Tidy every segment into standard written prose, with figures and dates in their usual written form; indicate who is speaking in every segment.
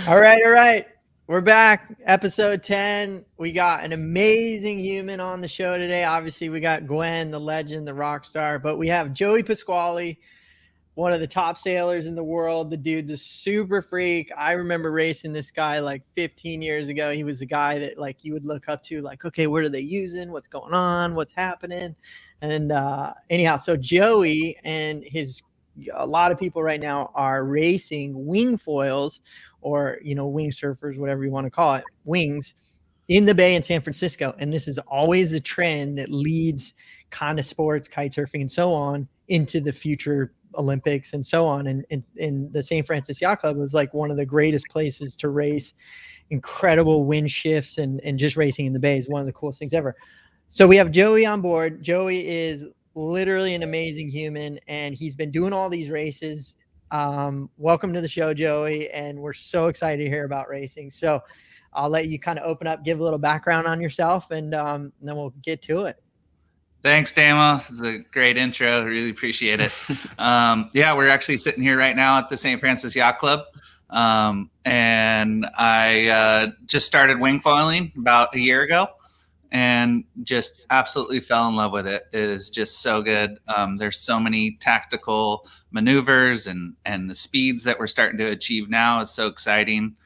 Speaker 1: All right. We're back. Episode 10. We got an amazing human on the show today. Obviously, we got Gwen, the legend, the rock star, but we have Joey Pasquali, one of the top sailors in the world. The dude's a super freak. I remember racing this guy like 15 years ago. He was the guy that like you would look up to, like, okay, what are they using? What's going on? What's happening? And anyhow, so Joey and a lot of people right now are racing wing foils or, wing surfers, whatever you want to call it, wings in the Bay in San Francisco. And this is always a trend that leads kind of sports, kite surfing and so on into the future Olympics and so on. And the St. Francis Yacht Club was like one of the greatest places to race. Incredible wind shifts and just racing in the Bay is one of the coolest things ever. So we have Joey on board. Joey is literally an amazing human, and he's been doing all these races. Welcome to the show, Joey, and we're so excited to hear about racing. So I'll let you kind of open up, give a little background on yourself, and then we'll get to it.
Speaker 2: Thanks, Damo. It's a great intro. Really appreciate it. Yeah, we're actually sitting here right now at the St. Francis Yacht Club. And I just started wing foiling about a year ago and just absolutely fell in love with it. It is just so good. There's so many tactical maneuvers and the speeds that we're starting to achieve now is so exciting.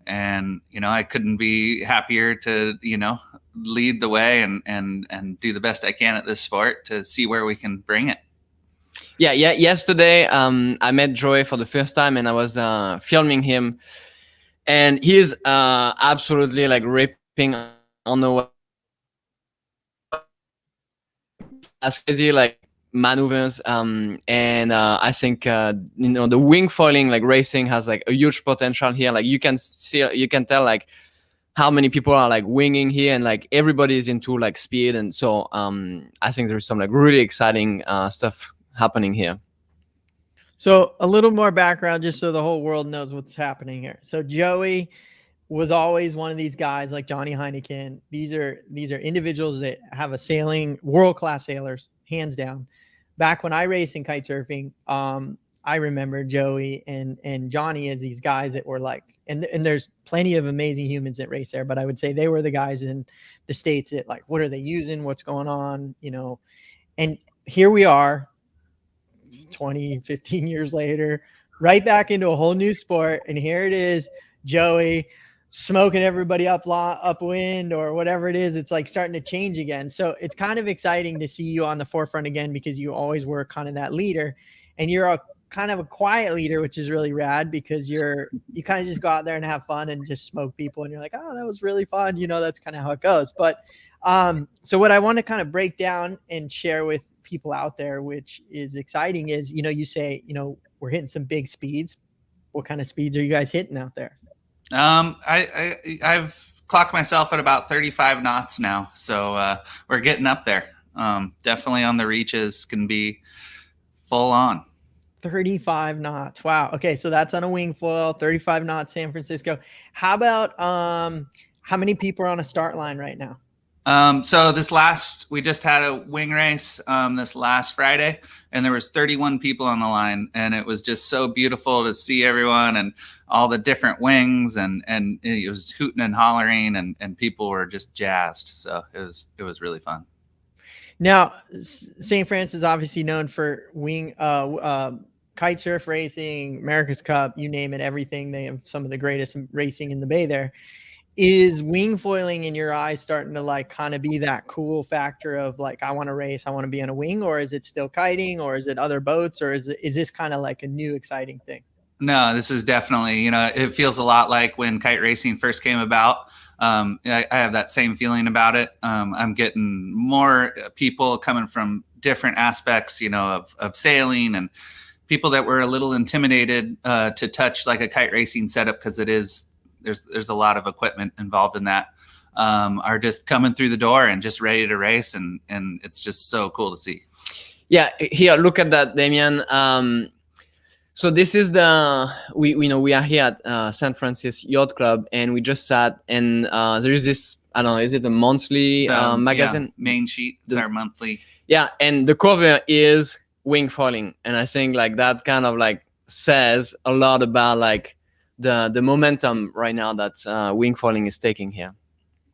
Speaker 2: And, I couldn't be happier to, lead the way and do the best I can at this sport to see where we can bring it.
Speaker 3: Yeah. Yesterday, I met Joey for the first time, and I was filming him, and he's absolutely like ripping on the way. As crazy like maneuvers, and I think the wing foiling like racing has like a huge potential here. Like you can tell like how many people are like winging here, and like everybody is into like speed, and so I think there's some like really exciting stuff happening here.
Speaker 1: So a little more background just so the whole world knows what's happening here. So Joey was always one of these guys like Johnny Heineken. These are individuals that have a sailing, world-class sailors, hands down. Back when I raced in kite surfing, I remember Joey and Johnny as these guys that were like, and there's plenty of amazing humans that race there, but I would say they were the guys in the States that like, what are they using? What's going on? And here we are 20, 15 years later, right back into a whole new sport. And here it is, Joey smoking everybody upwind or whatever it is. It's like starting to change again. So it's kind of exciting to see you on the forefront again, because you always were kind of that leader, and you're a kind of a quiet leader, which is really rad because you kind of just go out there and have fun and just smoke people. And you're like, oh, that was really fun. That's kind of how it goes. But so what I want to kind of break down and share with people out there, which is exciting, is, you say, we're hitting some big speeds. What kind of speeds are you guys hitting out there?
Speaker 2: I've clocked myself at about 35 knots now. So we're getting up there. Definitely on the reaches can be full on.
Speaker 1: 35 knots. Wow. Okay. So that's on a wing foil, 35 knots, San Francisco. How about how many people are on a start line right now?
Speaker 2: So we just had a wing race this last Friday, and there was 31 people on the line, and it was just so beautiful to see everyone and all the different wings, and it was hooting and hollering, and people were just jazzed. So it was really fun.
Speaker 1: Now, St. Francis is obviously known for wing kite surf racing, America's Cup, you name it, everything. They have some of the greatest racing in the Bay there. Is wing foiling in your eyes starting to like kind of be that cool factor of like, I want to race, I want to be on a wing, or is it still kiting, or is it other boats, or is this kind of like a new exciting thing?
Speaker 2: No, this is definitely, it feels a lot like when kite racing first came about. I have that same feeling about it. I'm getting more people coming from different aspects, of sailing, and people that were a little intimidated to touch like a kite racing setup, because there's a lot of equipment involved in that, are just coming through the door and just ready to race, and it's just so cool to see.
Speaker 3: Yeah, here, look at that, Damien. So this is we are here at San Francis Yacht Club, and we just sat, and there is this, I don't know, is it a monthly magazine?
Speaker 2: Yeah, Main Sheet, it's our monthly.
Speaker 3: Yeah, and the cover is wing foiling, and I think like that kind of like says a lot about like the momentum right now that wing foiling is taking here.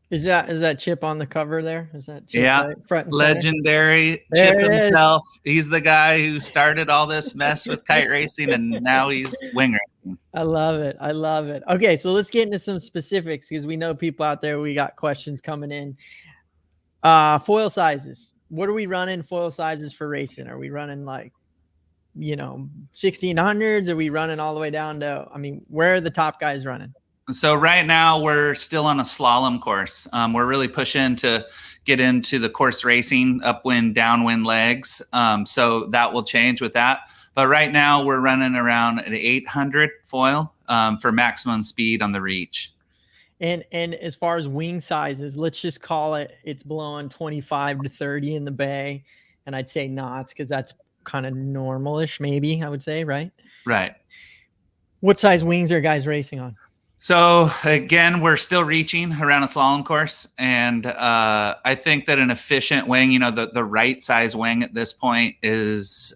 Speaker 1: Is that Chip on the cover there? Is that Chip
Speaker 2: Yeah,
Speaker 1: right front and center?
Speaker 2: legendary
Speaker 1: There
Speaker 2: Chip
Speaker 1: it is.
Speaker 2: himself. He's the guy who started all this mess with kite racing, and now he's wing racing.
Speaker 1: I love it. I love it. Okay, so let's get into some specifics because we know people out there. We got questions coming in. Foil sizes. What are we running foil sizes for racing? Are we running like, 1600s? Are we running all the way down to, where are the top guys running?
Speaker 2: So right now we're still on a slalom course. We're really pushing to get into the course racing, upwind, downwind legs. So that will change with that. But right now we're running around an 800 foil for maximum speed on the reach.
Speaker 1: And as far as wing sizes, let's just call it's blowing 25 to 30 in the bay. And I'd say knots because that's kind of normalish, maybe I would say, right?
Speaker 2: Right.
Speaker 1: What size wings are guys racing on?
Speaker 2: So again, we're still reaching around a slalom course. And I think that an efficient wing, the right size wing at this point is,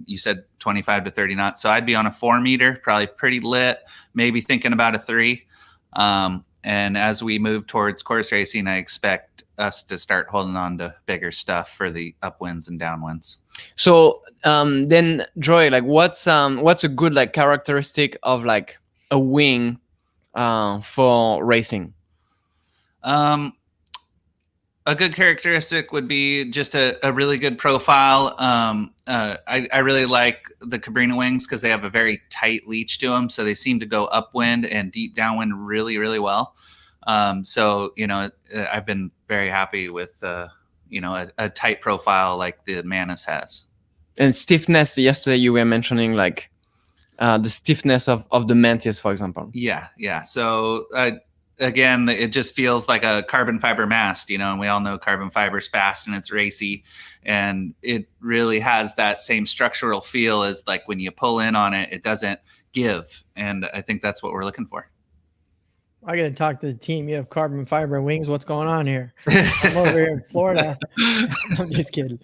Speaker 2: you said 25 to 30 knots. So I'd be on a 4 meter, probably pretty lit, maybe thinking about a 3. And as we move towards course racing, I expect us to start holding on to bigger stuff for the upwinds and downwinds.
Speaker 3: So then, Joy, like what's a good like characteristic of like a wing for racing?
Speaker 2: A good characteristic would be just a really good profile. I really like the Cabrini wings because they have a very tight leach to them. So they seem to go upwind and deep downwind really, really well. So, I've been very happy with, a tight profile like the Manus has. And
Speaker 3: stiffness, yesterday you were mentioning like the stiffness of the Mantis, for example.
Speaker 2: Yeah. So, again, it just feels like a carbon fiber mast, and we all know carbon fiber is fast and it's racy, and it really has that same structural feel as like when you pull in on it, it doesn't give. And I think that's what we're looking for.
Speaker 1: I got to talk to the team. You have carbon fiber wings. What's going on here? I'm over here in Florida. I'm just kidding.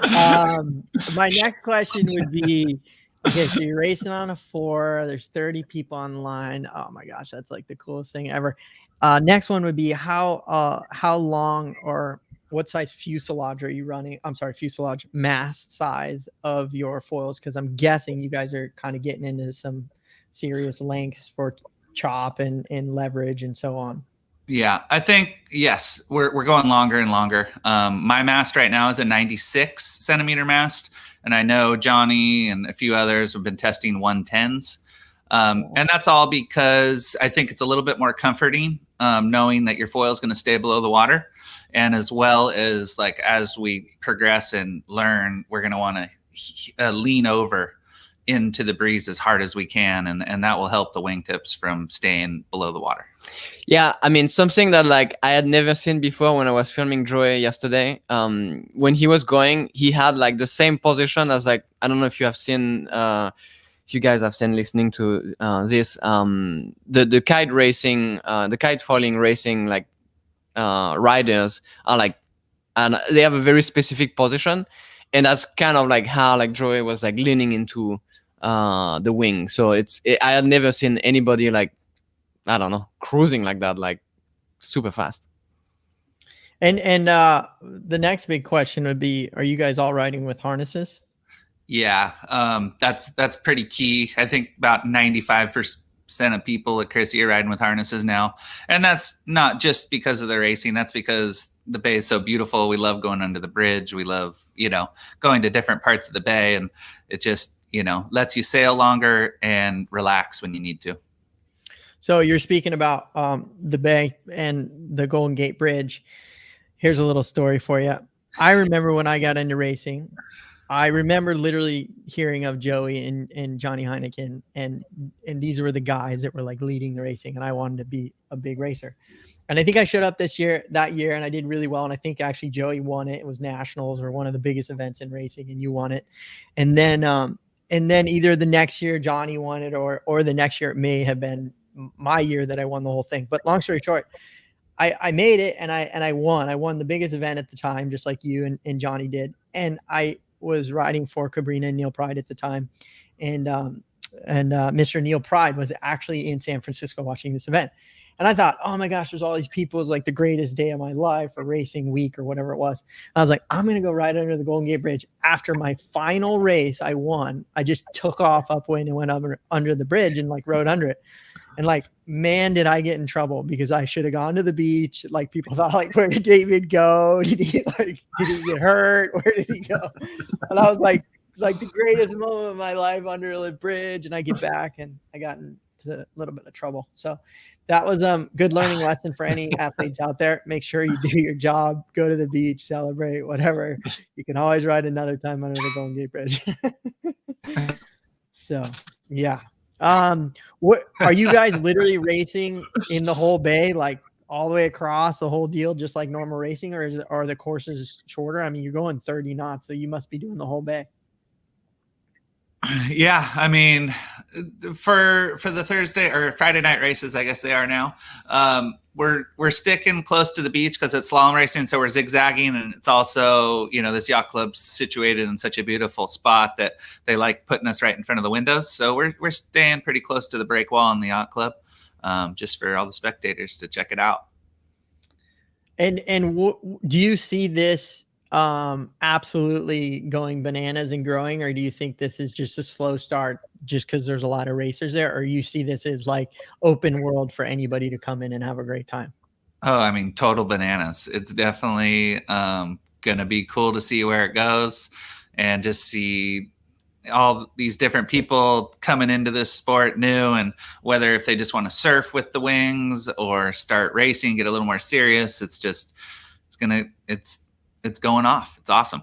Speaker 1: My next question would be, okay, so you're racing on a 4. There's 30 people online. Oh my gosh, that's like the coolest thing ever. Next one would be how long or what size fuselage are you running? I'm sorry, fuselage mast size of your foils, because I'm guessing you guys are kind of getting into some serious lengths for chop and leverage and so on.
Speaker 2: Yeah, I think, yes, we're going longer and longer. My mast right now is a 96 centimeter mast, and I know Johnny and a few others have been testing 110s. And that's all because I think it's a little bit more comforting knowing that your foil is going to stay below the water. And as well as like as we progress and learn, we're going to want to lean over into the breeze as hard as we can, and that will help the wingtips from staying below the water.
Speaker 3: Yeah, something that like I had never seen before when I was filming Joey yesterday. When he was going, he had like the same position as like, I don't know if you have seen, if you guys have seen listening to this, the kite racing, the kite foiling racing like riders are like, and they have a very specific position, and that's kind of like how like Joey was like leaning into the wing. So I had never seen anybody like, I don't know, cruising like that, like super fast.
Speaker 1: And the next big question would be, are you guys all riding with harnesses?
Speaker 2: Yeah, that's pretty key. I think about 95% of people at Chrissy are riding with harnesses now. And that's not just because of the racing. That's because the bay is so beautiful. We love going under the bridge. We love, going to different parts of the bay, and it just, lets you sail longer and relax when you need to.
Speaker 1: So you're speaking about the bay and the Golden Gate Bridge. Here's a little story for you. I remember when I got into racing, I remember literally hearing of Joey and Johnny Heineken, and these were the guys that were like leading the racing, and I wanted to be a big racer. And I think I showed up that year, and I did really well. And I think actually Joey won it. It was nationals or one of the biggest events in racing, and you won it. And then either the next year Johnny won it, or the next year it may have been my year that I won the whole thing. But long story short, I made it, and I won. I won the biggest event at the time, just like you and Johnny did. And I was riding for Cabrina and Neil Pride at the time. And Mr. Neil Pride was actually in San Francisco watching this event. And I thought, oh my gosh, there's all these people. It's like the greatest day of my life, or racing week, or whatever it was. And I was like, I'm going to go right under the Golden Gate Bridge. After my final race, I won. I just took off upwind and went under the bridge and like rode under it. And like, man, did I get in trouble, because I should have gone to the beach. Like, people thought, like, where did David go? Did he get hurt? Where did he go? And I was like the greatest moment of my life under the bridge. And I get back and I got into a little bit of trouble. So that was good learning lesson for any athletes out there. Make sure you do your job, go to the beach, celebrate, whatever. You can always ride another time under the Golden Gate Bridge. So yeah. What are you guys literally racing in the whole bay, like all the way across the whole deal, just like normal racing, or are the courses shorter? I mean, you're going 30 knots, so you must be doing the whole bay.
Speaker 2: Yeah, I mean, for the Thursday or Friday night races, I guess they are now. We're sticking close to the beach because it's slalom racing, so we're zigzagging, and it's also, you know, this yacht club's situated in such a beautiful spot that they like putting us right in front of the windows. So we're staying pretty close to the break wall in the yacht club, just for all the spectators to check it out.
Speaker 1: And do you see this absolutely going bananas and growing, or do you think this is just a slow start just because there's a lot of racers there, or you see this as like open world for anybody to come in and have a great time?
Speaker 2: Oh, I mean, total bananas. It's definitely gonna be cool to see where it goes, and just see all these different people coming into this sport new, and whether if they just want to surf with the wings or start racing, get a little more serious. It's going off. It's awesome.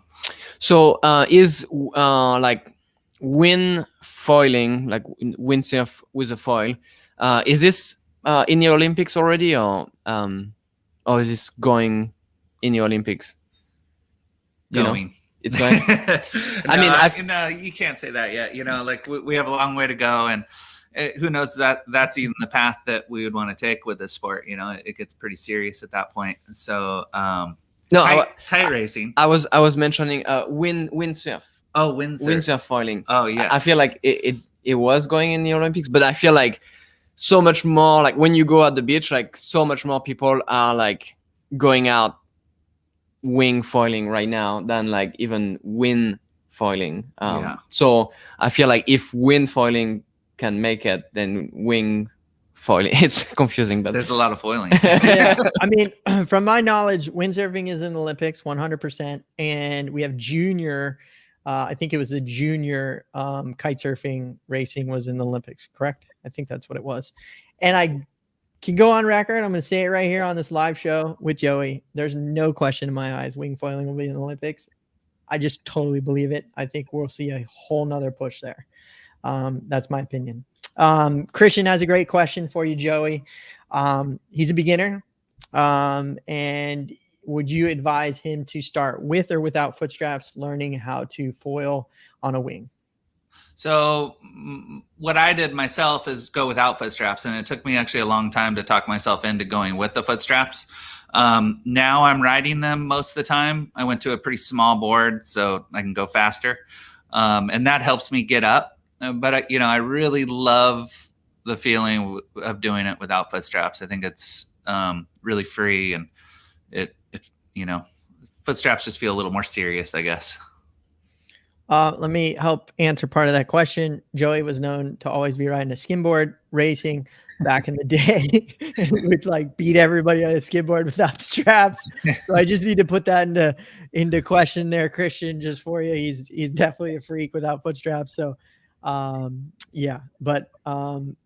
Speaker 3: So is like wind foiling, like windsurf with a foil, is this in the Olympics already, or is this going in the Olympics?
Speaker 2: Going.
Speaker 3: It's going.
Speaker 2: No, you can't say that yet. You know, like we have a long way to go, and who knows that's even the path that we would want to take with this sport. You know, it gets pretty serious at that point. So kite racing. I
Speaker 3: was mentioning windsurf.
Speaker 2: Oh, windsurf
Speaker 3: foiling.
Speaker 2: Oh, yeah.
Speaker 3: I feel like it was going in the Olympics, but I feel like so much more, like when you go at the beach, like so much more people are like going out wing foiling right now than like even wind foiling. So I feel like if wind foiling can make it, then wing foiling, it's confusing, but
Speaker 2: there's a lot of foiling.
Speaker 1: Yeah, I mean, from my knowledge, windsurfing is in the Olympics 100%, and we have junior. I think it was a junior kite surfing racing was in the Olympics, correct? I think that's what it was. And I can go on record. I'm going to say it right here on this live show with Joey. There's no question in my eyes wing foiling will be in the Olympics. I just totally believe it. I think we'll see a whole nother push there. That's my opinion. Christian has a great question for you, Joey. He's a beginner. And would you advise him to start with or without foot straps, learning how to foil on a wing?
Speaker 2: So what I did myself is go without foot straps, and it took me actually a long time to talk myself into going with the foot straps. Now I'm riding them most of the time. I went to a pretty small board so I can go faster. And that helps me get up. But I really love the feeling of doing it without foot straps. I think it's really free, and it foot straps just feel a little more serious, I guess.
Speaker 1: Let me help answer part of that question. Joey was known to always be riding a skimboard racing back in the day. We would like beat everybody on a skimboard without straps. So I just need to put that into question there, Christian, just for you. He's definitely a freak without foot straps. So yeah, but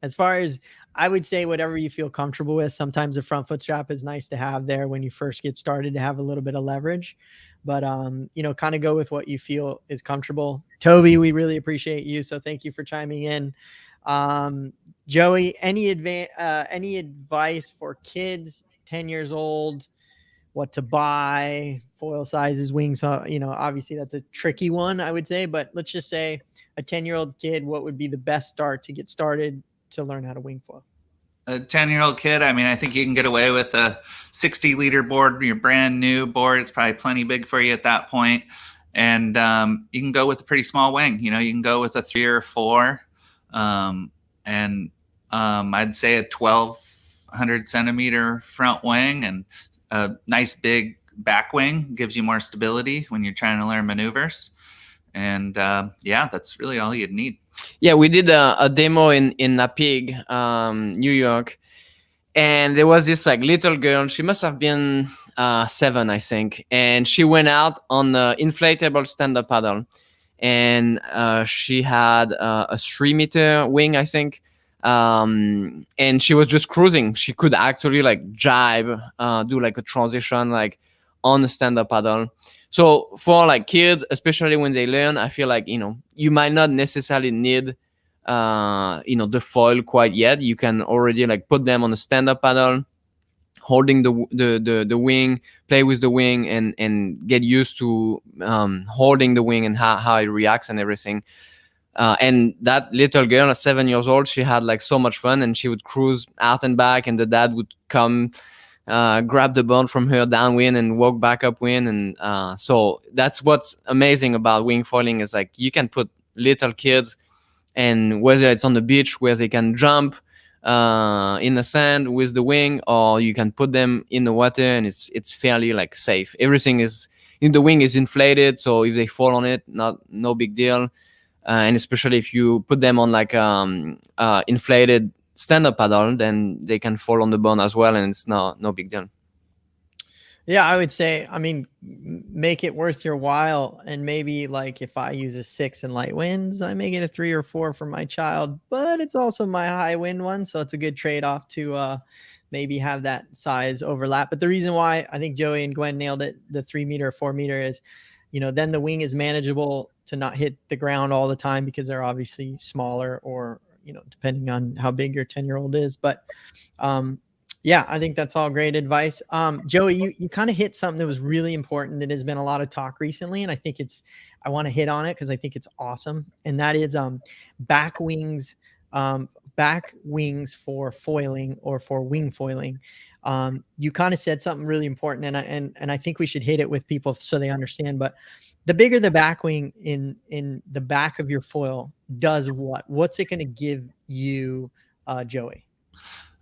Speaker 1: as far as, I would say whatever you feel comfortable with. Sometimes the front foot strap is nice to have there when you first get started to have a little bit of leverage, but kind of go with what you feel is comfortable. Toby, we really appreciate you, so thank you for chiming in. Joey, any advice for kids 10 years old, what to buy, foil sizes, wings? Obviously that's a tricky one, I would say, but let's just say a 10-year-old kid, what would be the best start to get started to learn how to wing foil?
Speaker 2: A 10-year-old kid, I mean, I think you can get away with a 60-liter board, your brand new board. It's probably plenty big for you at that point. And you can go with a pretty small wing. You can go with a 3 or 4. and I'd say a 1,200 centimeter front wing and a nice big back wing gives you more stability when you're trying to learn maneuvers. And yeah, that's really all you'd need.
Speaker 3: Yeah, we did a demo in Napig, New York, and there was this like little girl. She must have been 7, I think, and she went out on the inflatable stand-up paddle, and she had a 3-meter wing, I think, and she was just cruising. She could actually like jibe, do like a transition like on the stand-up paddle. So for like kids, especially when they learn, I feel like, you might not necessarily need the foil quite yet. You can already like put them on a stand-up paddle, holding the wing, play with the wing, and get used to holding the wing and how it reacts and everything. And that little girl, 7 years old, she had like so much fun, and she would cruise out and back, and the dad would come grab the board from her downwind and walk back upwind. And so that's what's amazing about wing foiling, is like you can put little kids, and whether it's on the beach where they can jump in the sand with the wing, or you can put them in the water, and it's fairly like safe. Everything is the wing is inflated, so if they fall on it, no big deal. And especially if you put them on like inflated stand-up paddle, then they can fall on the board as well, and it's no big deal.
Speaker 1: Yeah, I would say, I mean, make it worth your while. And maybe like if I use a 6 in light winds, I may get a 3 or 4 for my child, but it's also my high wind one. So it's a good trade-off to maybe have that size overlap. But the reason why I think Joey and Gwen nailed it, the 3-meter or 4-meter, is, then the wing is manageable to not hit the ground all the time, because they're obviously smaller, or, depending on how big your 10-year-old is. But yeah, I think that's all great advice. Joey, you kind of hit something that was really important that has been a lot of talk recently, and I want to hit on it because I think it's awesome. And that is back wings for foiling, or for wing foiling. You kind of said something really important, and I think we should hit it with people so they understand. But the bigger the back wing in the back of your foil does what? What's it going to give you, Joey?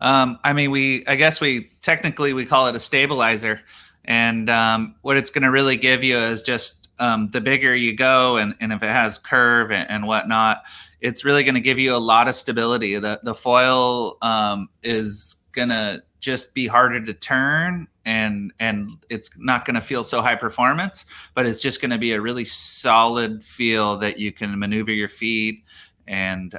Speaker 2: I mean, I guess we technically call it a stabilizer, and what it's going to really give you is just the bigger you go, and if it has curve and whatnot, it's really going to give you a lot of stability. The foil is going to just be harder to turn, and it's not going to feel so high performance, but it's just going to be a really solid feel that you can maneuver your feet and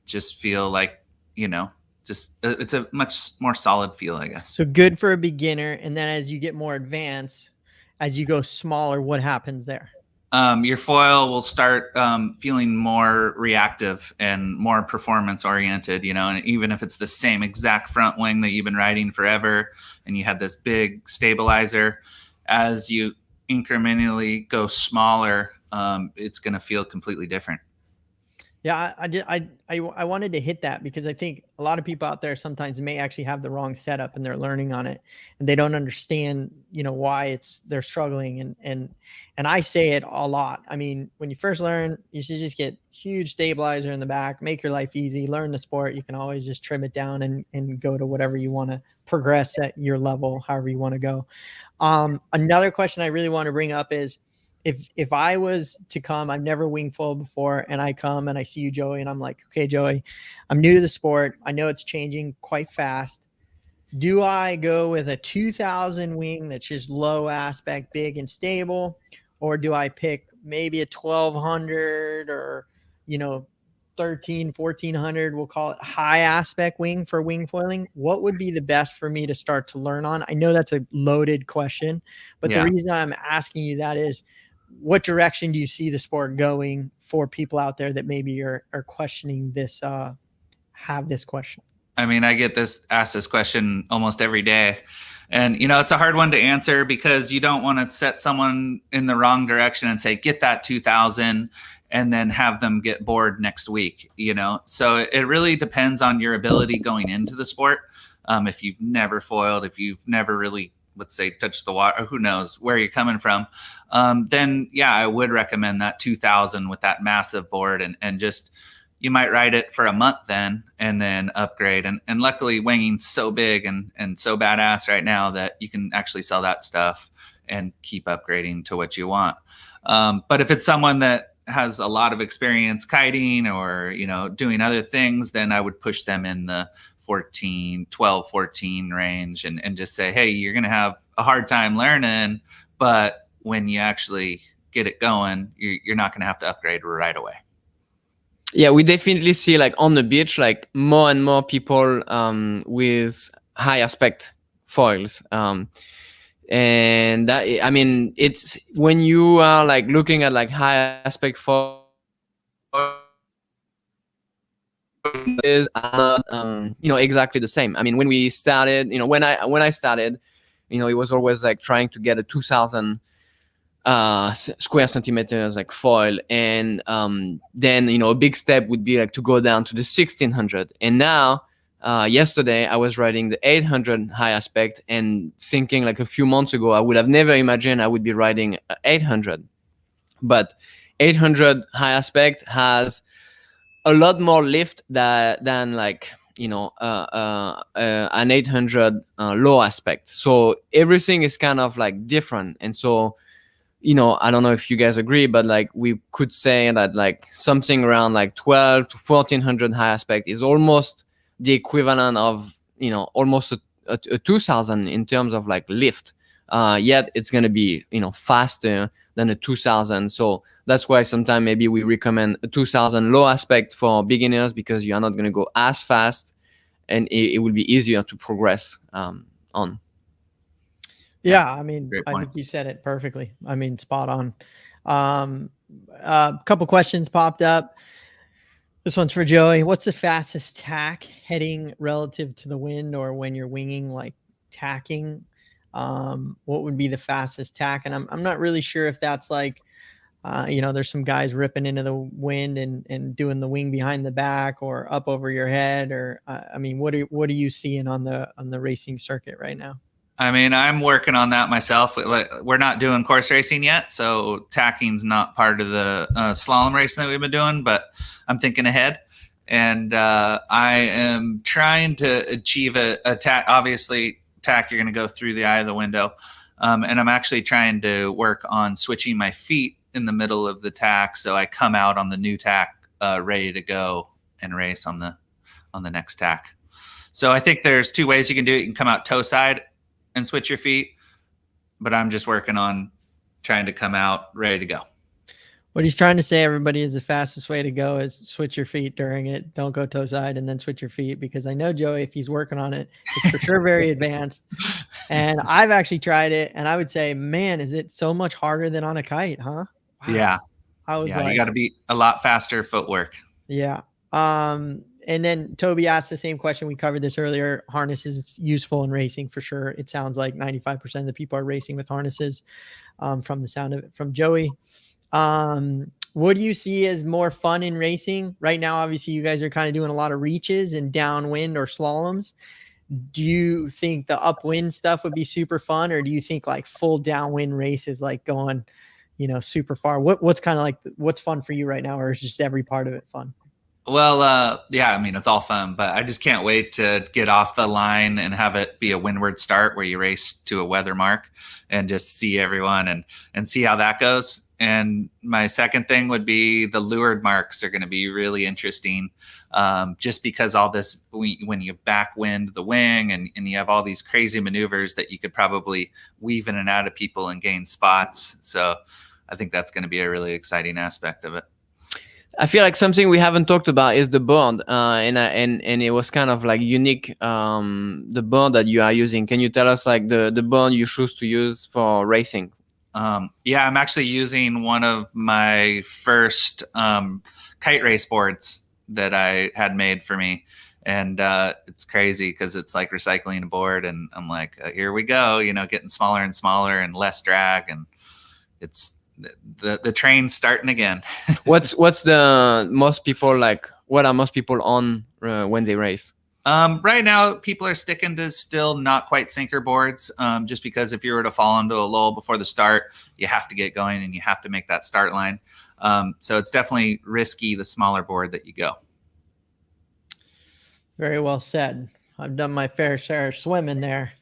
Speaker 2: just feel like, it's a much more solid feel, I guess.
Speaker 1: So good for a beginner. And then as you get more advanced, as you go smaller, what happens there?
Speaker 2: Your foil will start feeling more reactive and more performance oriented, and even if it's the same exact front wing that you've been riding forever, and you had this big stabilizer, as you incrementally go smaller, it's going to feel completely different.
Speaker 1: Yeah, I wanted to hit that because I think a lot of people out there sometimes may actually have the wrong setup, and they're learning on it, and they don't understand, why they're struggling. And I say it a lot. I mean, when you first learn, you should just get huge stabilizer in the back, make your life easy, learn the sport. You can always just trim it down and go to whatever you want to progress at your level, however you want to go. Another question I really want to bring up is, if I was to come, I've never wing foiled before, and I come and I see you, Joey, and I'm like, okay, Joey, I'm new to the sport. I know it's changing quite fast. Do I go with a 2000 wing that's just low aspect, big and stable, or do I pick maybe a 1200 or 1400, we'll call it high aspect wing for wing foiling? What would be the best for me to start to learn on? I know that's a loaded question, but The reason I'm asking you that is, what direction do you see the sport going for people out there that maybe are questioning this, have this question?
Speaker 2: I mean, I get asked this question almost every day, and it's a hard one to answer, because you don't want to set someone in the wrong direction and say, get that 2000, and then have them get bored next week, So it really depends on your ability going into the sport. If you've never foiled, if you've never really, let's say, touched the water, who knows where you're coming from, then yeah, I would recommend that 2000 with that massive board, and just you might ride it for a month then and then upgrade. And luckily winging's so big and so badass right now that you can actually sell that stuff and keep upgrading to what you want. But if it's someone that has a lot of experience kiting or, doing other things, then I would push them in the 12, 14 range and just say, hey, you're going to have a hard time learning, but when you actually get it going, you're not going to have to upgrade right away.
Speaker 3: Yeah, we definitely see like on the beach, like more and more people with high aspect foils. And that, I mean, it's when you are like looking at like high aspect foil is not exactly the same. I mean, when we started, when I started, it was always like trying to get a 2000 square centimeters like foil, and then a big step would be like to go down to the 1600. And now yesterday I was riding the 800 high aspect, and thinking like a few months ago I would have never imagined I would be riding 800. But 800 high aspect has a lot more lift than like an 800 low aspect. So everything is kind of like different. And so I don't know if you guys agree, but like we could say that like something around like 12 to 1400 high aspect is almost the equivalent of almost a 2000 in terms of like lift. Yet it's going to be faster than a 2000. So that's why sometimes maybe we recommend a 2000 low aspect for beginners, because you are not going to go as fast, and it will be easier to progress on.
Speaker 1: Yeah, I mean, I think you said it perfectly. I mean, spot on. A couple questions popped up. This one's for Joey. What's the fastest tack heading relative to the wind, or when you're winging, like tacking? What would be the fastest tack? And I'm not really sure if that's like, there's some guys ripping into the wind and doing the wing behind the back or up over your head, or I mean, what are you seeing on the racing circuit right now?
Speaker 2: I mean, I'm working on that myself. We're not doing course racing yet, so tacking's not part of the slalom racing that we've been doing, but I'm thinking ahead. And I am trying to achieve a tack. Obviously, tack, you're going to go through the eye of the window. And I'm actually trying to work on switching my feet in the middle of the tack, so I come out on the new tack ready to go and race on the next tack. So I think there's two ways you can do it. You can come out toe side and switch your feet, but I'm just working on trying to come out ready to go.
Speaker 1: What he's trying to say, everybody, is the fastest way to go is switch your feet during it. Don't go toe side and then switch your feet, because I know Joey, if he's working on it, it's for sure very advanced. And I've actually tried it, and I would say, man, is it so much harder than on a kite, huh? Wow.
Speaker 2: Yeah.
Speaker 1: Like,
Speaker 2: you got to be a lot faster footwork.
Speaker 1: Yeah. And then Toby asked the same question. We covered this earlier. Harness is useful in racing for sure. It sounds like 95% of the people are racing with harnesses, from the sound of it from Joey. What do you see as more fun in racing right now? Obviously, you guys are kind of doing a lot of reaches and downwind or slaloms. Do you think the upwind stuff would be super fun, or do you think like full downwind races, like going, super far? What's kind of like, what's fun for you right now, or is just every part of it fun?
Speaker 2: Well, yeah, I mean, it's all fun, but I just can't wait to get off the line and have it be a windward start where you race to a weather mark and just see everyone and see how that goes. And my second thing would be the leeward marks are going to be really interesting, just because all this, when you backwind the wing and you have all these crazy maneuvers that you could probably weave in and out of people and gain spots. So I think that's going to be a really exciting aspect of it.
Speaker 3: I feel like something we haven't talked about is the board, and it was kind of like unique. The board that you are using. Can you tell us like the board you choose to use for racing?
Speaker 2: Yeah, I'm actually using one of my first kite race boards that I had made for me, and it's crazy because it's like recycling a board, and I'm like, here we go, getting smaller and smaller and less drag, and it's the train's starting again.
Speaker 3: What's the most people like? What are most people on when they race?
Speaker 2: Right now, people are sticking to still not quite sinker boards, just because if you were to fall into a lull before the start, you have to get going and you have to make that start line. So it's definitely risky, the smaller board that you go.
Speaker 1: Very well said. I've done my fair share of swimming there.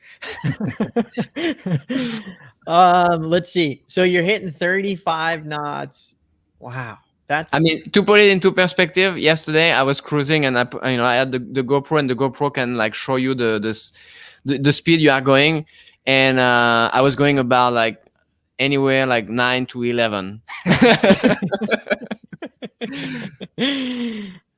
Speaker 1: Let's see. So you're hitting 35 knots. Wow.
Speaker 3: I mean, to put it into perspective, yesterday I was cruising and I had the GoPro, and the GoPro can like show you the speed you are going, and I was going about like anywhere like 9 to 11.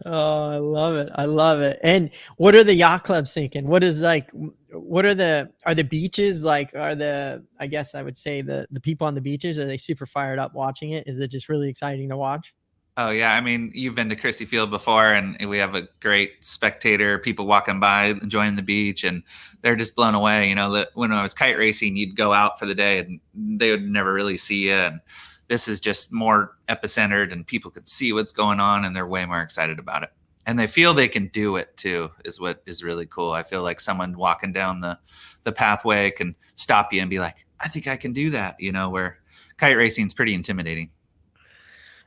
Speaker 1: Oh, I love it. I love it. And what are the yacht clubs thinking? What is like, are the beaches like, I guess I would say the people on the beaches, are they super fired up watching it? Is it just really exciting to watch?
Speaker 2: Oh yeah, I mean, you've been to Christie Field before, and we have a great spectator, people walking by enjoying the beach, and they're just blown away. You know, when I was kite racing, you'd go out for the day and they would never really see you. And this is just more epicentered, and people could see what's going on, and they're way more excited about it. And they feel they can do it too, is what is really cool. I feel like someone walking down the pathway can stop you and be like, I think I can do that, you know, where kite racing is pretty intimidating.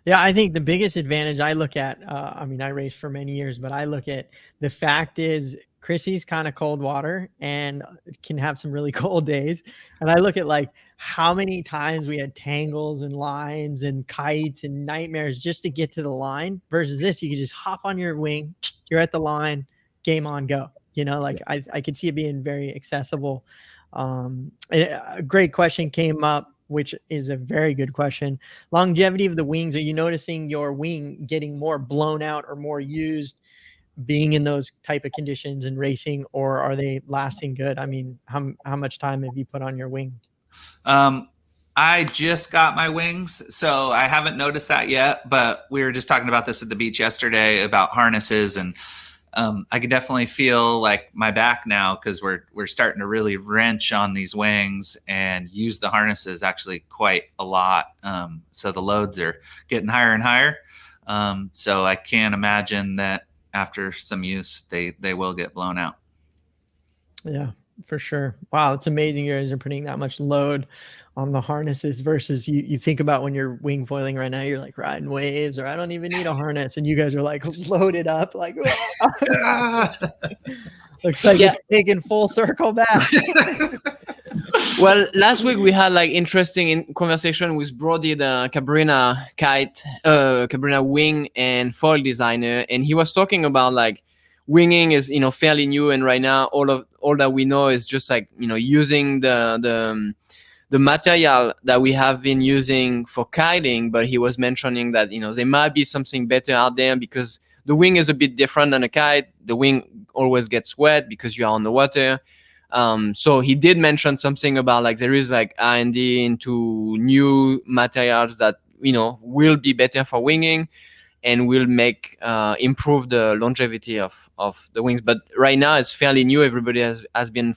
Speaker 1: Yeah, I think the biggest advantage I look at, I mean, I raced for many years, but I look at the fact is Chrissy's kind of cold water and can have some really cold days. And I look at like how many times we had tangles and lines and kites and nightmares just to get to the line, versus this, you can just hop on your wing, you're at the line, game on, go. You know, like I could see it being very accessible. A great question came up, which is a very good question. Longevity of the wings. Are you noticing your wing getting more blown out or more used being in those type of conditions and racing, or are they lasting good? I mean, how much time have you put on your wing?
Speaker 2: I just got my wings, so I haven't noticed that yet, but we were just talking about this at the beach yesterday about harnesses, and I can definitely feel like my back now, because we're starting to really wrench on these wings and use the harnesses actually quite a lot. So the loads are getting higher and higher. So I can't imagine that after some use, they will get blown out.
Speaker 1: Yeah, for sure. Wow, it's amazing you guys are putting that much load on the harnesses versus you think about when you're wing foiling right now, you're like riding waves, or I don't even need a harness, and you guys are like loaded up like looks like it's taking full circle back.
Speaker 3: Well, last week we had like interesting conversation with Brody, the Cabrina kite, Cabrina wing and foil designer, and he was talking about like winging is, you know, fairly new, and right now all that we know is just like, you know, using the material that we have been using for kiting. But he was mentioning that, you know, there might be something better out there, because the wing is a bit different than a kite. The wing always gets wet because you are on the water. So he did mention something about like there is like R&D into new materials that, you know, will be better for winging and will make improve the longevity of the wings. But right now it's fairly new. Everybody has been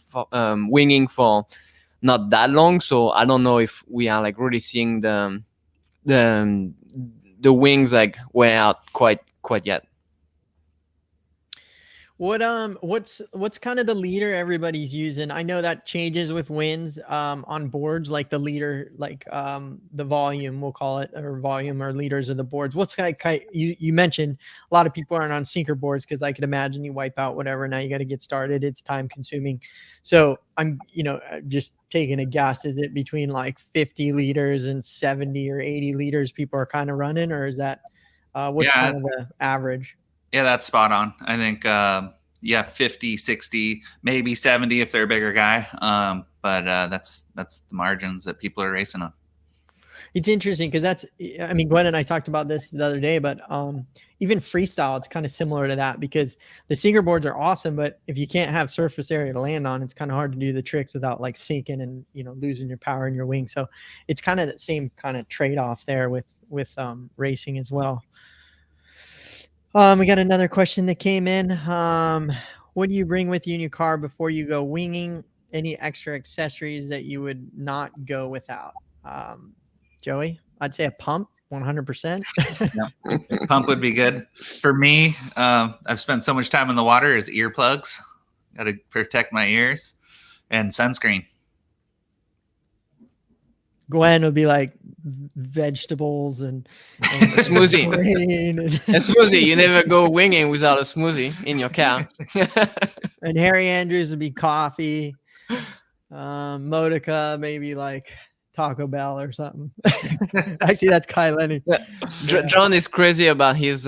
Speaker 3: winging for not that long, so I don't know if we are like really seeing the wings like wear out quite yet.
Speaker 1: What's kind of the leader everybody's using? I know that changes with winds on boards, like the leader, like the volume, we'll call it, or volume or leaders of the boards. What's you mentioned a lot of people aren't on sinker boards, because I could imagine you wipe out whatever. Now you got to get started. It's time consuming. So I'm, you know, just taking a guess. Is it between like 50 liters and 70 or 80 liters people are kind of running, or is that what's kind of the average?
Speaker 2: Yeah, that's spot on. I think, 50, 60, maybe 70 if they're a bigger guy. But that's the margins that people are racing on.
Speaker 1: It's interesting because I mean, Gwen and I talked about this the other day, but even freestyle, it's kind of similar to that, because the sinker boards are awesome, but if you can't have surface area to land on, it's kind of hard to do the tricks without like sinking and, you know, losing your power in your wing. So it's kind of the same kind of trade-off there with racing as well. We got another question that came in. What do you bring with you in your car before you go winging? Any extra accessories that you would not go without? Joey, I'd say a pump, 100%.
Speaker 2: Yeah. Pump would be good. For me, I've spent so much time in the water, is earplugs. Got to protect my ears, and sunscreen.
Speaker 1: Gwen would be like vegetables and
Speaker 3: A smoothie.
Speaker 1: grain and,
Speaker 3: A smoothie. You never go winging without a smoothie in your car.
Speaker 1: and Harry Andrews would be coffee. Modica maybe like Taco Bell or something. Actually, that's Kai Lenny.
Speaker 3: Yeah. John is crazy about his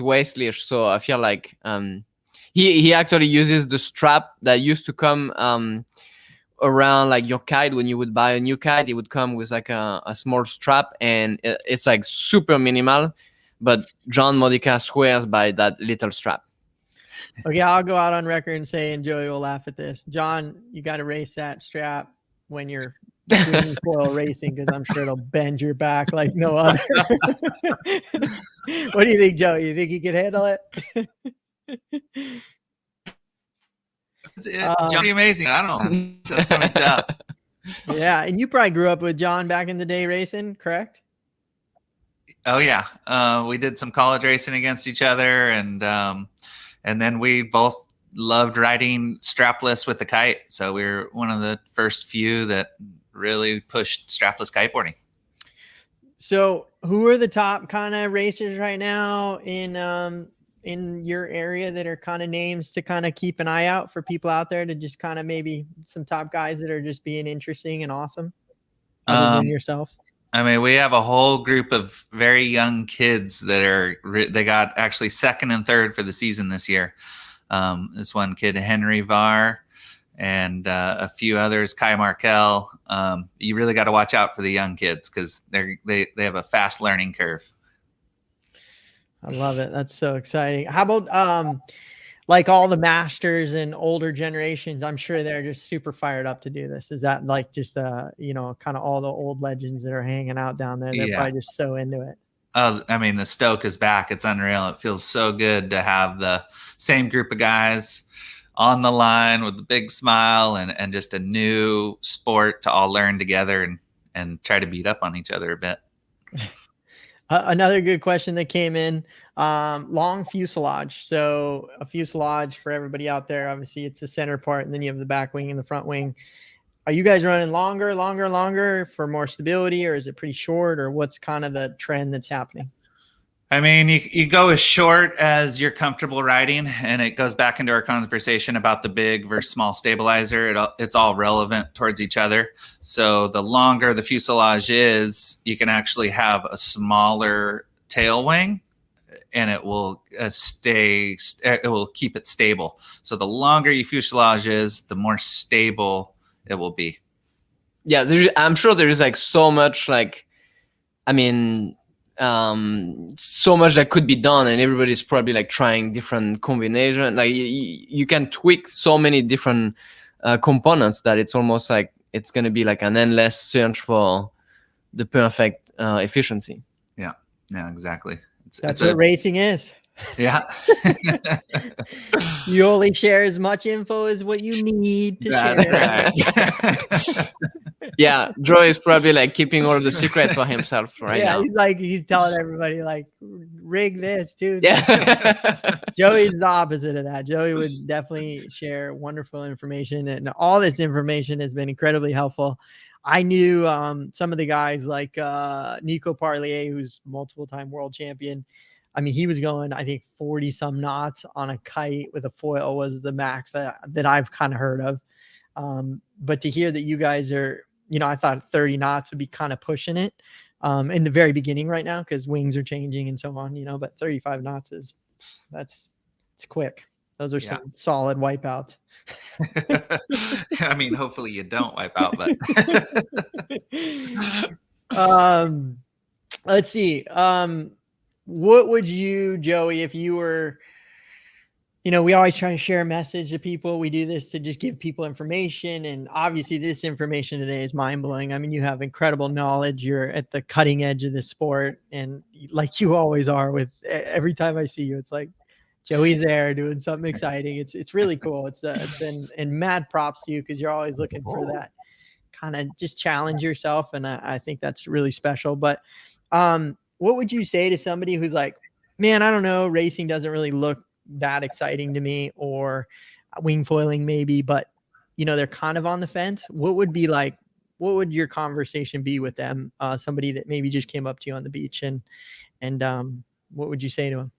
Speaker 3: waist leash, so I feel like he actually uses the strap that used to come around like your kite. When you would buy a new kite, it would come with like a small strap, and it's like super minimal, but John Modica swears by that little strap.
Speaker 1: Okay, I'll go out on record and say, and Joey will laugh at this, John, you got to race that strap when you're doing foil racing, because I'm sure it'll bend your back like no other. What do you think, Joey? You think you can handle it?
Speaker 2: It's pretty amazing. I don't know. That's gonna be tough.
Speaker 1: Yeah, and you probably grew up with John back in the day racing, correct?
Speaker 2: Oh yeah, we did some college racing against each other, and then we both loved riding strapless with the kite. So we were one of the first few that really pushed strapless kiteboarding.
Speaker 1: So who are the top kind of racers right now in your area that are kind of names to kind of keep an eye out for people out there, to just kind of maybe some top guys that are just being interesting and awesome other than yourself?
Speaker 2: I mean, we have a whole group of very young kids that they got actually second and third for the season this year. This one kid, Henry Varr, and a few others, Kai Markel. You really got to watch out for the young kids, because they have a fast learning curve.
Speaker 1: I love it. That's so exciting. How about like all the masters and older generations? I'm sure they're just super fired up to do this. Is that like just kind of all the old legends that are hanging out down there? They're probably just so into it.
Speaker 2: Oh, I mean, the stoke is back. It's unreal. It feels so good to have the same group of guys on the line with a big smile and just a new sport to all learn together and try to beat up on each other a bit.
Speaker 1: Another good question that came in, long fuselage. So a fuselage, for everybody out there, obviously it's the center part, and then you have the back wing and the front wing. Are you guys running longer for more stability, or is it pretty short, or what's kind of the trend that's happening?
Speaker 2: I mean, you go as short as you're comfortable riding, and it goes back into our conversation about the big versus small stabilizer. It's all relevant towards each other. So the longer the fuselage is, you can actually have a smaller tail wing, and it will it will keep it stable. So the longer your fuselage is, the more stable it will be.
Speaker 3: Yeah, I'm sure there is like so much, like, I mean, so much that could be done, and everybody's probably like trying different combinations. Like you can tweak so many different components that it's almost like it's going to be like an endless search for the perfect efficiency.
Speaker 2: Yeah, exactly.
Speaker 1: That's what racing is.
Speaker 2: Yeah.
Speaker 1: You only share as much info as what you need to share.
Speaker 2: Right.
Speaker 3: Yeah, Joe is probably like keeping all the secrets for himself right now.
Speaker 1: Yeah, he's telling everybody like, rig this too.
Speaker 3: Yeah.
Speaker 1: Joey's the opposite of that. Joey would definitely share wonderful information, and all this information has been incredibly helpful. I knew some of the guys like Nico Parlier, who's multiple-time world champion. I mean, he was going, I think 40 some knots on a kite with a foil was the max that I've kind of heard of. But to hear that you guys are, I thought 30 knots would be kind of pushing it in the very beginning right now, because wings are changing and so on, but 35 knots it's quick. Those are some solid wipeouts.
Speaker 2: I mean, hopefully you don't wipe out, but
Speaker 1: let's see. What would you, Joey, if you were, we always try to share a message to people. We do this to just give people information. And obviously this information today is mind blowing. I mean, you have incredible knowledge. You're at the cutting edge of the sport. And like you always are, with every time I see you, it's like Joey's there doing something exciting. It's really cool. And mad props to you, because you're always looking for that kind of just challenge yourself. And I think that's really special. But, what would you say to somebody who's like, man, I don't know, racing doesn't really look that exciting to me, or wing foiling maybe, but they're kind of on the fence? What would be like would your conversation be with them? Somebody that maybe just came up to you on the beach, and what would you say to them?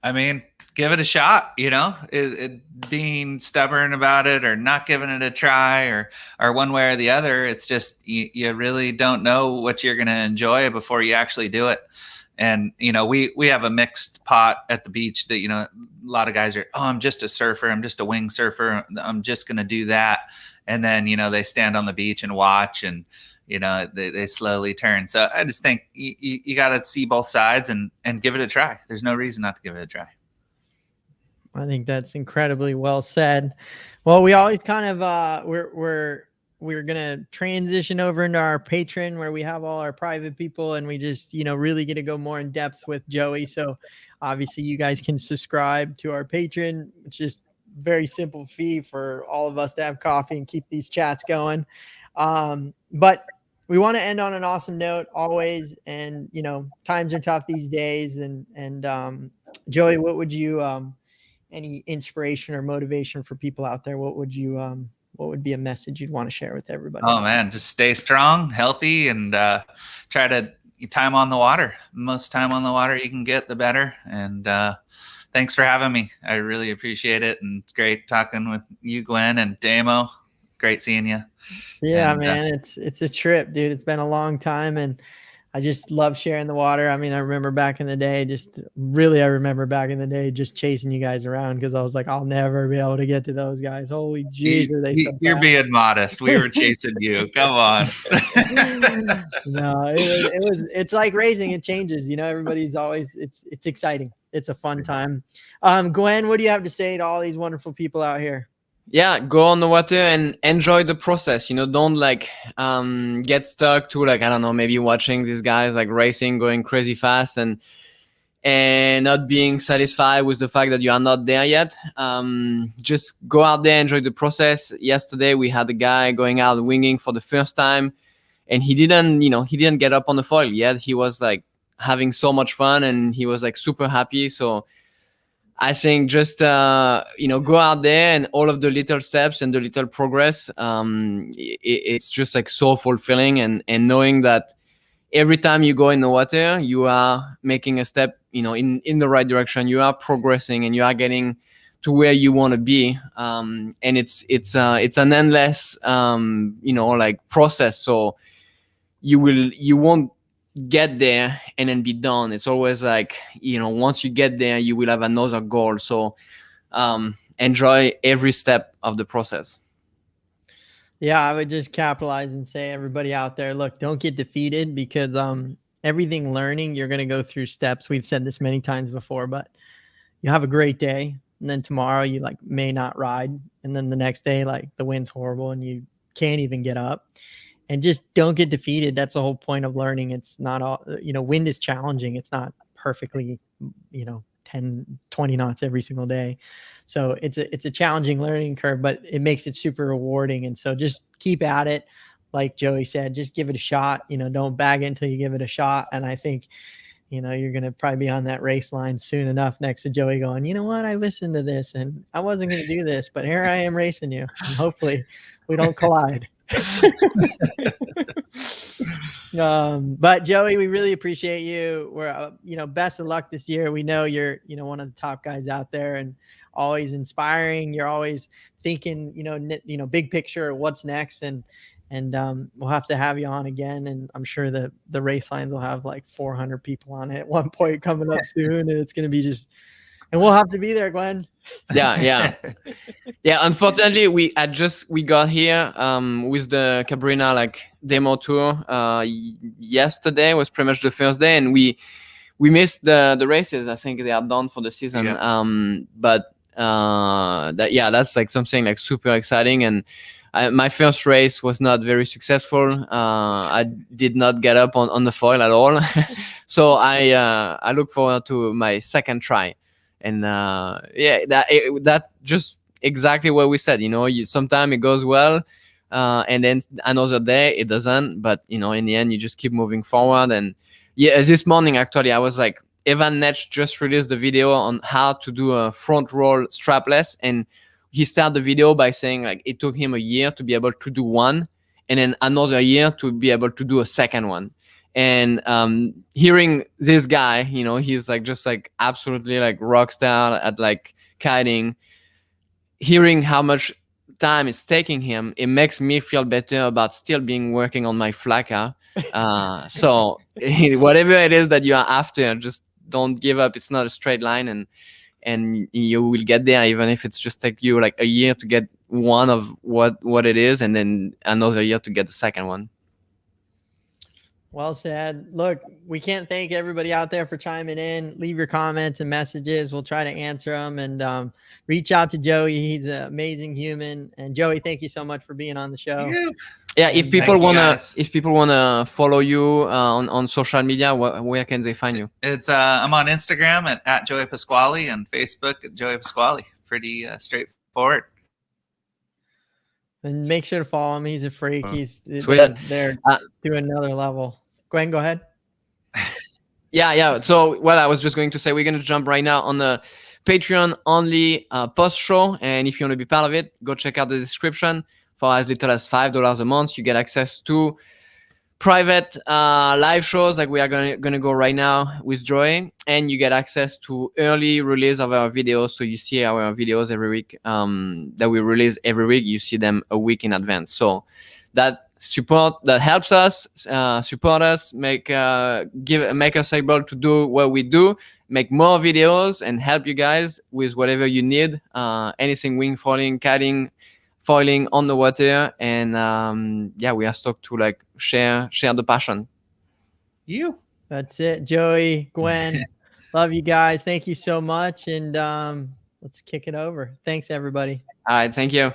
Speaker 2: I mean, give it a shot, being stubborn about it or not giving it a try or one way or the other. It's just, you really don't know what you're going to enjoy before you actually do it. And, we have a mixed pot at the beach that, a lot of guys are, oh, I'm just a surfer. I'm just a wing surfer. I'm just going to do that. And then, they stand on the beach and watch, and, they slowly turn. So I just think you got to see both sides and give it a try. There's no reason not to give it a try.
Speaker 1: I think that's incredibly well said. Well, we always kind of, we're going to transition over into our Patreon, where we have all our private people, and we just, really get to go more in depth with Joey. So obviously you guys can subscribe to our Patreon. It's just very simple fee for all of us to have coffee and keep these chats going. But we want to end on an awesome note always. And, times are tough these days. And Joey, what would you, any inspiration or motivation for people out there? What would be a message you'd want to share with everybody?
Speaker 2: Oh man, just stay strong, healthy, and try to time on the water. Most time on the water you can get, the better. And thanks for having me. I really appreciate it. And it's great talking with you, Gwen and Damo. Great seeing you.
Speaker 1: Yeah, and, man, it's a trip, dude. It's been a long time, and I just love sharing the water. I mean, I remember back in the day, just chasing you guys around, because I was like, I'll never be able to get to those guys. Holy jeez, are they so
Speaker 2: you're being modest. We were chasing you. Come on.
Speaker 1: No, it's like racing. It changes. Everybody's always, it's exciting. It's a fun time. Gwen, what do you have to say to all these wonderful people out here?
Speaker 3: Yeah, go on the water and enjoy the process. Don't get stuck to I don't know, maybe watching these guys racing, going crazy fast and not being satisfied with the fact that you are not there yet. Just go out there, enjoy the process. Yesterday we had a guy going out winging for the first time, and he didn't get up on the foil yet. He was having so much fun, and he was super happy. So I think just, go out there, and all of the little steps and the little progress, it's just so fulfilling, and knowing that every time you go in the water, you are making a step, in the right direction. You are progressing, and you are getting to where you want to be. And it's an endless, process. So you won't get there and then be done. It's always once you get there, you will have another goal. So enjoy every step of the process.
Speaker 1: Yeah, I would just capitalize and say, everybody out there, look, don't get defeated, because everything learning, you're going to go through steps. We've said this many times before, but you have a great day, and then tomorrow you may not ride, and then the next day the wind's horrible and you can't even get up. And just don't get defeated. That's the whole point of learning. It's not all, wind is challenging. It's not perfectly, 10, 20 knots every single day. So it's a challenging learning curve, but it makes it super rewarding. And so just keep at it. Like Joey said, just give it a shot. Don't bag it until you give it a shot. And I think, you're going to probably be on that race line soon enough next to Joey going, you know what? I listened to this and I wasn't going to do this, but here I am racing you. And hopefully we don't collide. But Joey, we really appreciate you. We're best of luck this year. We know you're one of the top guys out there, and always inspiring. You're always thinking big picture, what's next, and we'll have to have you on again. And I'm sure that the race lines will have 400 people on it at one point coming up soon, and it's going to be and we'll have to be there, Gwen.
Speaker 3: Yeah. Unfortunately, we got here with the Cabrina demo tour. Yesterday was pretty much the first day, and we missed the races. I think they are done for the season. Yeah. That's something super exciting. And my first race was not very successful. I did not get up on the foil at all. So I look forward to my second try. And that just exactly what we said. Sometimes it goes well, and then another day it doesn't. But in the end, you just keep moving forward. And this morning actually, I was Evan Netsch just released the video on how to do a front roll strapless, and he started the video by saying it took him a year to be able to do one, and then another year to be able to do a second one. And hearing this guy, he's like just like absolutely like rock star at like kiting, hearing how much time it's taking him, it makes me feel better about still being working on my flaka. So whatever it is that you are after, just don't give up. It's not a straight line, and you will get there, even if it's just take you like a year to get one of what it is, and then another year to get the second one.
Speaker 1: Well said. Look, we can't thank everybody out there for chiming in. Leave your comments and messages. We'll try to answer them, and reach out to Joey. He's an amazing human. And Joey, thank you so much for being on the show.
Speaker 3: Yeah, if people wanna follow you on social media, where can they find you?
Speaker 2: It's I'm on Instagram at Joey Pasquali and Facebook at Joey Pasquali. Pretty straightforward.
Speaker 1: And make sure to follow him. He's a freak. They're to another level. Gwen, go ahead.
Speaker 3: Yeah. So, I was just going to say we're going to jump right now on the Patreon only post show, and if you want to be part of it, go check out the description. For as little as $5 a month, you get access to private live shows like we are gonna go right now with Joy, and you get access to early release of our videos. So you see our videos every week that we release every week. You see them a week in advance. So that helps us support us, make us able to do what we do, make more videos, and help you guys with whatever you need. Anything wing foiling, kiting, foiling on the water, and we are stoked to like share the passion.
Speaker 1: That's it. Joey, Gwen, love you guys. Thank you so much, and let's kick it over. Thanks, everybody.
Speaker 3: All right, thank you.